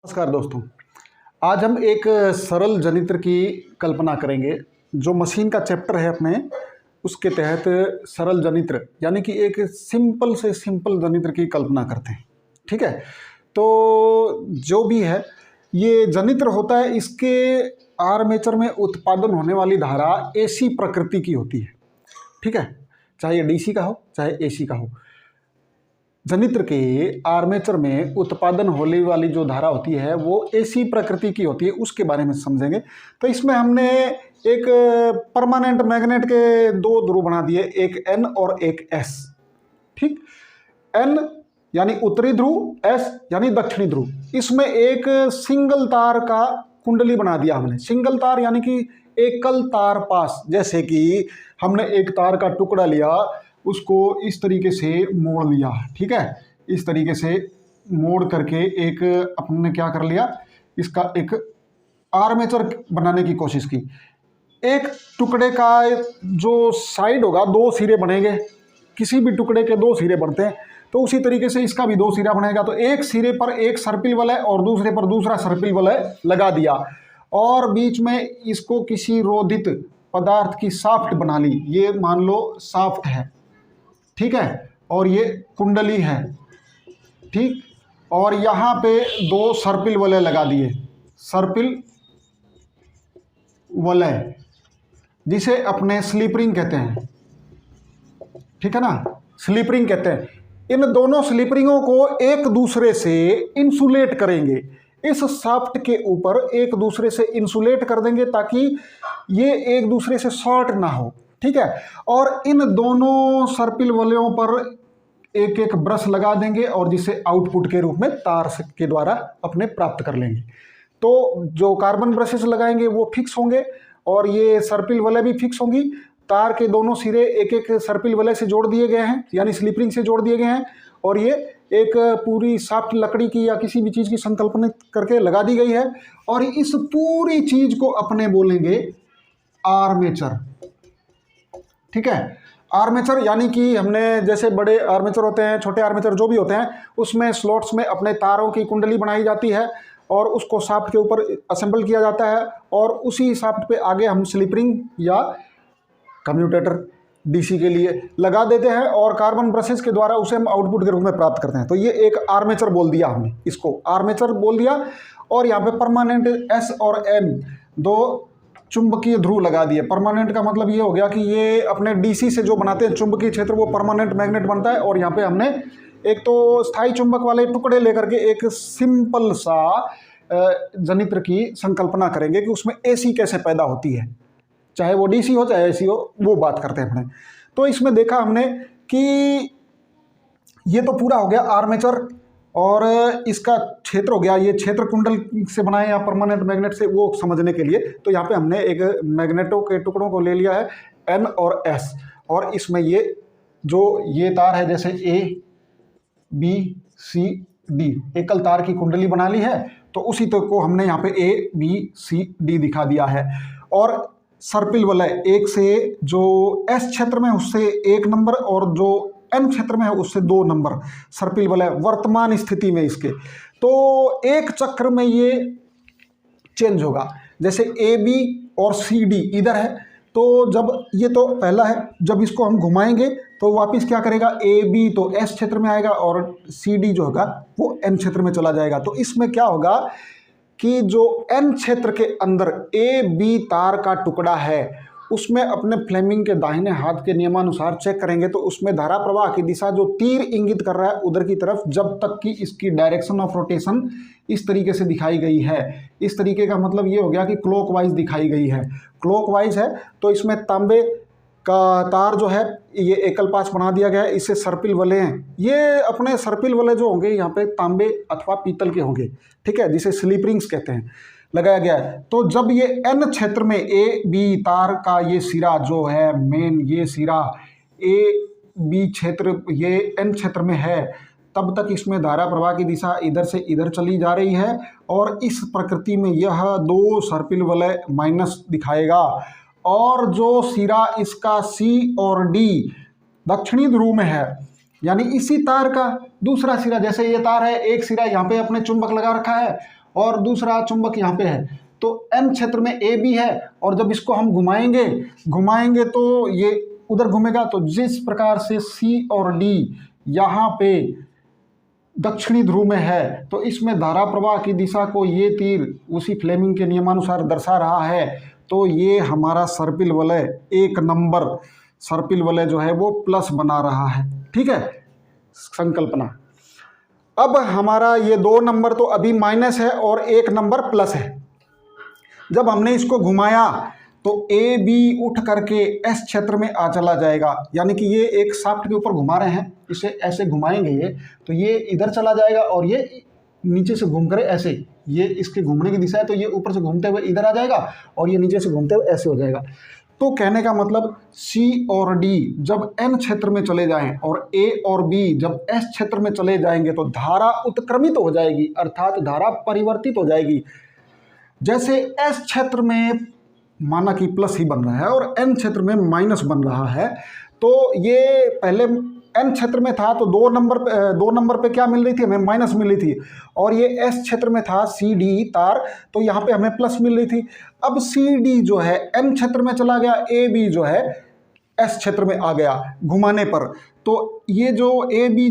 नमस्कार दोस्तों। आज हम एक सरल जनित्र की कल्पना करेंगे। जो मशीन का चैप्टर है अपने, उसके तहत सरल जनित्र यानी कि एक सिंपल से सिंपल जनित्र की कल्पना करते हैं। ठीक है, तो जो भी है ये जनित्र होता है, इसके आर्मेचर में उत्पादन होने वाली धारा एसी प्रकृति की होती है। ठीक है, चाहे ये डीसी का हो चाहे एसी का हो। जनित्र के आर्मेचर में उत्पादन होने वाली जो धारा होती है वो एसी प्रकृति की होती है, उसके बारे में समझेंगे। तो इसमें हमने एक परमानेंट मैग्नेट के दो ध्रुव बना दिए, एक एन और एक एस। ठीक, एन यानी उत्तरी ध्रुव, एस यानी दक्षिणी ध्रुव। इसमें एक सिंगल तार का कुंडली बना दिया हमने। सिंगल तार यानी कि एकल तार पास। जैसे कि हमने एक तार का टुकड़ा लिया, उसको इस तरीके से मोड़ लिया। ठीक है, इस तरीके से मोड़ करके एक अपने क्या कर लिया, इसका एक आर्मेचर बनाने की कोशिश की। एक टुकड़े का जो साइड होगा, दो सिरे बनेंगे। किसी भी टुकड़े के दो सिरे बनते हैं, तो उसी तरीके से इसका भी दो सिरा बनेगा। तो एक सिरे पर एक सर्पिल वलय और दूसरे पर दूसरा सर्पिल वलय लगा दिया, और बीच में इसको किसी रोधित पदार्थ की शाफ्ट बना ली। ये मान लो शाफ्ट है, ठीक है, और ये कुंडली है। ठीक, और यहाँ पे दो सर्पिल वलय लगा दिए, सर्पिल वलय, जिसे अपने स्लिप रिंग कहते हैं। ठीक है ना, स्लिप रिंग कहते हैं। इन दोनों स्लिप रिंगों को एक दूसरे से इंसुलेट करेंगे। इस शाफ्ट के ऊपर एक दूसरे से इंसुलेट कर देंगे ताकि ये एक दूसरे से शॉर्ट ना हो। ठीक है, और इन दोनों सर्पिल वलयों पर एक एक ब्रश लगा देंगे, और जिसे आउटपुट के रूप में तार के द्वारा अपने प्राप्त कर लेंगे। तो जो कार्बन ब्रशेस लगाएंगे वो फिक्स होंगे, और ये सर्पिल वलय भी फिक्स होंगी। तार के दोनों सिरे एक एक सर्पिल वलय से जोड़ दिए गए हैं, यानी स्लिप रिंग से जोड़ दिए गए हैं, और ये एक पूरी शाफ्ट लकड़ी की या किसी भी चीज़ की संकल्पना करके लगा दी गई है। और इस पूरी चीज को अपने बोलेंगे आर्मेचर। ठीक है, आर्मेचर यानी कि हमने जैसे बड़े आर्मेचर होते हैं, छोटे आर्मेचर जो भी होते हैं, उसमें स्लॉट्स में अपने तारों की कुंडली बनाई जाती है, और उसको शाफ्ट के ऊपर असेंबल किया जाता है, और उसी शाफ्ट पे आगे हम स्लिप रिंग या कम्यूटेटर डीसी के लिए लगा देते हैं, और कार्बन ब्रशेस के द्वारा उसे हम आउटपुट के रूप में प्राप्त करते हैं। तो ये एक आर्मेचर बोल दिया हमने, इसको आर्मेचर बोल दिया। और यहाँ पे परमानेंट एस और एन दो चुंबकीय ध्रुव लगा दिए। परमानेंट का मतलब ये हो गया कि ये अपने डीसी से जो बनाते हैं चुंबकीय क्षेत्र, वो परमानेंट मैग्नेट बनता है। और यहाँ पे हमने एक तो स्थायी चुंबक वाले टुकड़े लेकर के एक सिंपल सा जनित्र की संकल्पना करेंगे कि उसमें एसी कैसे पैदा होती है, चाहे वो डीसी हो चाहे एसी हो, वो बात करते हैं अपने। तो इसमें देखा हमने कि ये तो पूरा हो गया आर्मेचर, और इसका क्षेत्र हो गया, ये क्षेत्र कुंडल से बनाए या परमानेंट मैग्नेट से, वो समझने के लिए। तो यहाँ पे हमने एक मैग्नेटों के टुकड़ों को ले लिया है, एन और एस, और इसमें ये जो ये तार है, जैसे ए बी सी डी, एकल तार की कुंडली बना ली है। तो उसी तो को हमने यहाँ पे ए बी सी डी दिखा दिया है। और सर्पिल वलय एक से जो एस क्षेत्र में उससे 1 नंबर, और जो एन क्षेत्र में है उससे 2 नंबर सर्पिल वलय वर्तमान स्थिति में इसके। तो एक चक्र में ये चेंज होगा। जैसे ए बी और सी डी इधर है, तो जब ये तो पहला है, जब इसको हम घुमाएंगे तो वापस क्या करेगा, ए बी तो एस क्षेत्र में आएगा, और सी डी जो होगा वो एन क्षेत्र में चला जाएगा। तो इसमें क्या होगा कि जो एन क्षेत्र के अंदर ए बी तार का टुकड़ा है, उसमें अपने फ्लेमिंग के दाहिने हाथ के नियमानुसार चेक करेंगे तो उसमें धारा प्रवाह की दिशा जो तीर इंगित कर रहा है उधर की तरफ, जब तक कि इसकी डायरेक्शन ऑफ रोटेशन इस तरीके से दिखाई गई है। इस तरीके का मतलब ये हो गया कि क्लॉकवाइज दिखाई गई है। क्लॉकवाइज है तो इसमें तांबे का तार जो है ये एकल पास बना दिया गया है, इससे सर्पिल वलय हैं। ये अपने सर्पिल वलय जो होंगे यहाँ पे तांबे अथवा पीतल के होंगे, ठीक है, जिसे स्लिप रिंग्स कहते हैं, लगाया गया है। तो जब ये एन क्षेत्र में ए बी तार का ये सिरा जो है मेन, ये सिरा ए बी क्षेत्र ये एन क्षेत्र में है, तब तक इसमें धारा प्रवाह की दिशा इधर से इधर चली जा रही है, और इस प्रकृति में यह 2 सर्पिल वलय माइनस दिखाएगा। और जो सिरा इसका सी और डी दक्षिणी ध्रुव में है, यानी इसी तार का दूसरा सिरा, जैसे ये तार है, एक सिरा यहाँ पे अपने चुंबक लगा रखा है और दूसरा चुंबक यहाँ पे है, तो n क्षेत्र में ए बी है, और जब इसको हम घुमाएंगे तो ये उधर घूमेगा। तो जिस प्रकार से सी और डी यहाँ पे दक्षिणी ध्रुव में है, तो इसमें धारा प्रवाह की दिशा को ये तीर उसी फ्लेमिंग के नियमानुसार दर्शा रहा है। तो ये हमारा सर्पिल वलय, 1 नंबर सर्पिल वलय जो है वो प्लस बना रहा है। ठीक है, संकल्पना। अब हमारा ये 2 नंबर तो अभी माइनस है और 1 नंबर प्लस है। जब हमने इसको घुमाया तो ए बी उठ करके एस क्षेत्र में आ चला जाएगा, यानी कि ये एक शाफ्ट के ऊपर घुमा रहे हैं, इसे ऐसे घुमाएंगे तो ये इधर चला जाएगा और ये नीचे से घूम कर ऐसे, ये इसके घूमने की दिशा है, तो ये ऊपर से घूमते हुए इधर आ जाएगा और ये नीचे से घूमते हुए ऐसे हो जाएगा। तो कहने का मतलब सी और डी जब एन क्षेत्र में चले जाएं और ए और बी जब एस क्षेत्र में चले जाएंगे तो धारा उत्क्रमित हो जाएगी, अर्थात धारा परिवर्तित हो जाएगी। जैसे एस क्षेत्र में माना कि प्लस ही बन रहा है और एन क्षेत्र में माइनस बन रहा है, तो ये पहले एन क्षेत्र में था तो 2 नंबर पे क्या मिल रही थी, हमें माइनस मिल रही थी, और ये एस क्षेत्र में था सी डी तार, तो यहाँ पे हमें प्लस मिल रही थी। अब सी डी जो है एन क्षेत्र में चला गया, ए बी जो है एस क्षेत्र में आ गया घुमाने पर, तो ये जो ए बी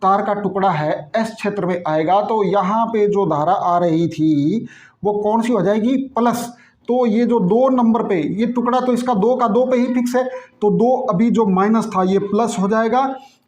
तार का टुकड़ा है एस क्षेत्र में आएगा, तो यहाँ पे जो धारा आ रही थी वो कौन सी हो जाएगी, प्लस। तो ये जो 2 नंबर पे ये टुकड़ा तो इसका 2 का 2 पे ही फिक्स है, तो 2 अभी जो माइनस था ये प्लस हो जाएगा,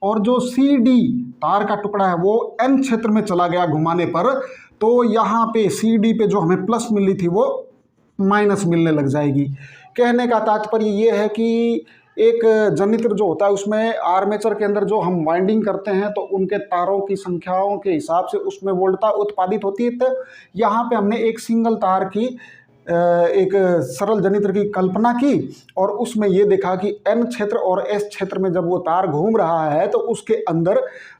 और जो सी डी तार का टुकड़ा है वो एन क्षेत्र में चला गया घुमाने पर, तो यहाँ पे सी डी पे जो हमें प्लस मिल रही थी वो माइनस मिलने लग जाएगी। कहने का तात्पर्य ये है कि एक जनित्र जो होता है उसमें आर्मेचर के अंदर जो हम वाइंडिंग करते हैं तो उनके तारों की संख्याओं के हिसाब से उसमें वोल्टता उत्पादित होती है। तो यहाँ पे हमने एक सिंगल तार की एक सरल जनित्र की कल्पना की और उसमें ये देखा कि एन क्षेत्र और एस क्षेत्र में जब वो तार घूम रहा है तो उसके अंदर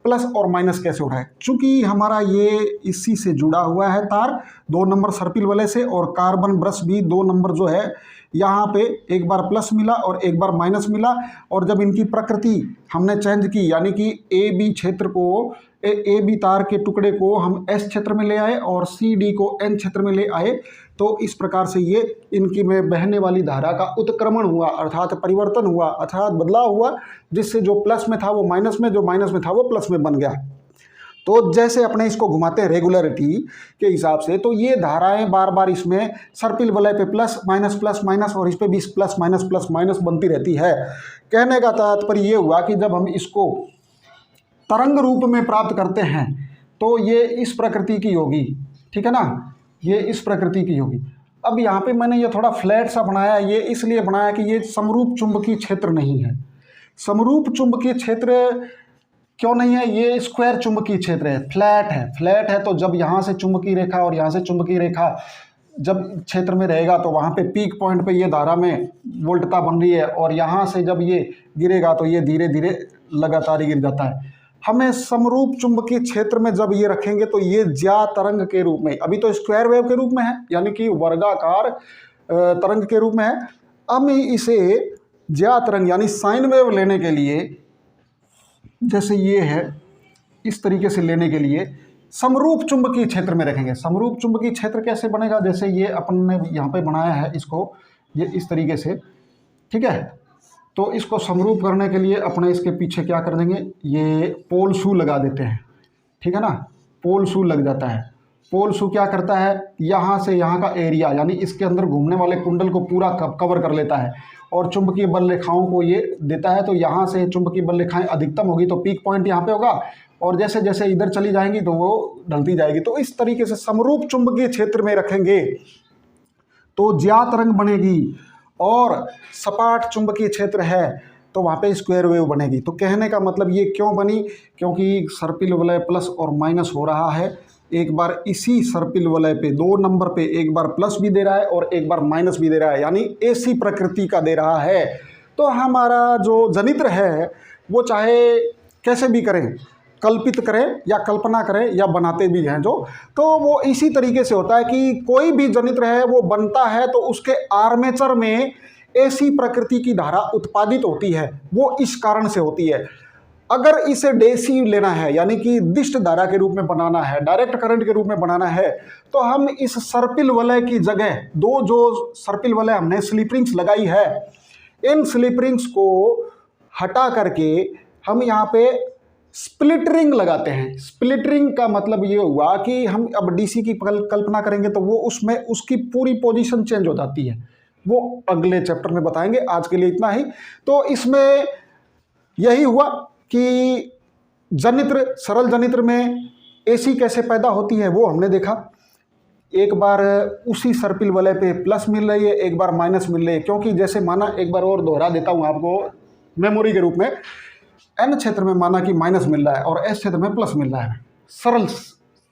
प्लस और माइनस कैसे हो रहा है। चूंकि हमारा ये इसी से जुड़ा हुआ है तार 2 नंबर सर्पिल वलय से, और कार्बन ब्रश भी 2 नंबर जो है यहाँ पे एक बार प्लस मिला और एक बार माइनस मिला, और जब इनकी प्रकृति हमने चेंज की यानी कि ए बी क्षेत्र को ए बी तार के टुकड़े को हम एस क्षेत्र में ले आए और सी डी को एन क्षेत्र में ले आए, तो इस प्रकार से ये इनकी में बहने वाली धारा का उत्क्रमण हुआ, अर्थात परिवर्तन हुआ, अर्थात बदलाव हुआ, जिससे जो प्लस में था वो माइनस में, जो माइनस में था वो प्लस में बन गया। तो जैसे अपने इसको घुमाते हैं रेगुलरिटी के हिसाब से, तो ये धाराएं बार बार इसमें सर्पिल वलय पे प्लस माइनस और इस पे भी प्लस माइनस बनती रहती है। कहने का तात्पर्य ये हुआ कि जब हम इसको तरंग रूप में प्राप्त करते हैं तो ये इस प्रकृति की होगी, ठीक है ना, ये इस प्रकृति की होगी। अब यहाँ पे मैंने ये थोड़ा फ्लैट सा बनाया, ये इसलिए बनाया कि ये समरूप चुंबकीय क्षेत्र नहीं है। समरूप चुंबकीय क्षेत्र क्यों नहीं है, ये स्क्वायर चुंबकीय क्षेत्र है, फ्लैट है। तो जब यहाँ से चुंबकीय रेखा और यहाँ से चुंबकीय रेखा जब क्षेत्र में रहेगा तो वहाँ पे पीक पॉइंट पे ये धारा में वोल्टता बन रही है, और यहाँ से जब ये गिरेगा तो ये धीरे धीरे लगातार गिर जाता है। हमें समरूप चुंबकीय क्षेत्र में जब ये रखेंगे तो ये ज्या तरंग के रूप में, अभी तो स्क्वायर वेव के रूप में है यानी कि वर्गाकार तरंग के रूप में है, अब इसे ज्या तरंग यानी साइन वेव लेने के लिए, जैसे ये है इस तरीके से लेने के लिए समरूप चुंबकीय क्षेत्र में रखेंगे। समरूप चुंबकीय क्षेत्र कैसे बनेगा, जैसे ये अपन ने यहाँ पे बनाया है इसको, ये इस तरीके से, ठीक है। तो इसको समरूप करने के लिए अपने इसके पीछे क्या कर देंगे, ये पोल शू लगा देते हैं, ठीक है ना, पोल शू लग जाता है। पोल शू क्या करता है, यहाँ से यहाँ का एरिया यानी इसके अंदर घूमने वाले कुंडल को पूरा कवर कर लेता है और चुंबकीय बल रेखाओं को ये देता है। तो यहाँ से चुंबकीय बल रेखाएं अधिकतम होगी तो पीक पॉइंट यहाँ पे होगा, और जैसे जैसे इधर चली जाएंगी तो वो ढलती जाएगी। तो इस तरीके से समरूप चुंबकीय क्षेत्र में रखेंगे तो ज्या तरंग बनेगी, और सपाट चुंबकीय क्षेत्र है तो वहाँ पे स्क्वायर वेव बनेगी। तो कहने का मतलब ये क्यों बनी, क्योंकि सर्पिल वलय प्लस और माइनस हो रहा है। एक बार इसी सर्पिल वलय पे 2 नंबर पे एक बार प्लस भी दे रहा है और एक बार माइनस भी दे रहा है, यानी ऐसी प्रकृति का दे रहा है। तो हमारा जो जनित्र है वो चाहे कैसे भी करें, कल्पित करें या कल्पना करें या बनाते भी हैं जो, तो वो इसी तरीके से होता है कि कोई भी जनित्र है वो बनता है तो उसके आर्मेचर में ऐसी प्रकृति की धारा उत्पादित होती है, वो इस कारण से होती है। अगर इसे डीसी लेना है यानी कि दिष्ट धारा के रूप में बनाना है, डायरेक्ट करंट के रूप में बनाना है, तो हम इस सर्पिल वलय की जगह दो जो सर्पिल वलय हमने स्लिप रिंग्स लगाई है, इन स्लिप रिंग्स को हटा करके हम यहाँ पे स्प्लिट रिंग लगाते हैं। स्प्लिट रिंग का मतलब ये हुआ कि हम अब डीसी की कल्पना करेंगे तो वो उसमें उसकी पूरी पोजीशन चेंज हो जाती है, वो अगले चैप्टर में बताएंगे। आज के लिए इतना ही। तो इसमें यही हुआ कि जनित्र, सरल जनित्र में एसी कैसे पैदा होती है वो हमने देखा। एक बार उसी सर्पिल वलय पे प्लस मिल रही है, एक बार माइनस मिल रही है, क्योंकि जैसे माना, एक बार और दोहरा देता हूं आपको मेमोरी के रूप में, एन क्षेत्र में माना कि माइनस मिल रहा है और एस क्षेत्र में प्लस मिल रहा है सरल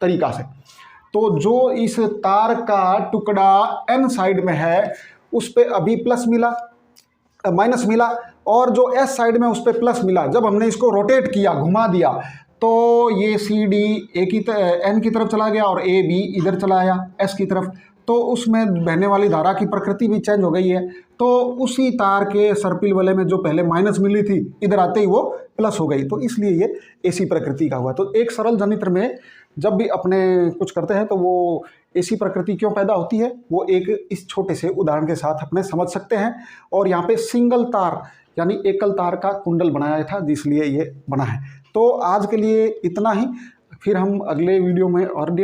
तरीका से, तो जो इस तार का टुकड़ा एन साइड में है उस पे अभी प्लस मिला, माइनस मिला, और जो एस साइड में उस पे प्लस मिला। जब हमने इसको रोटेट किया, घुमा दिया, तो ये सी डी एन की तरफ चला गया और ए बी इधर चला आया एस की तरफ, तो उसमें बहने वाली धारा की प्रकृति भी चेंज हो गई है। तो उसी तार के सर्पिल वलय में जो पहले माइनस मिली थी, इधर आते ही वो प्लस हो गई, तो इसलिए ये एसी प्रकृति का हुआ। तो एक सरल जनित्र में जब भी अपने कुछ करते हैं तो वो एसी प्रकृति क्यों पैदा होती है, वो एक इस छोटे से उदाहरण के साथ अपने समझ सकते हैं। और यहाँ पे सिंगल तार यानी एकल तार का कुंडल बनाया था, जिसलिए ये बना है। तो आज के लिए इतना ही, फिर हम अगले वीडियो में और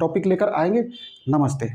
टॉपिक लेकर आएंगे। नमस्ते।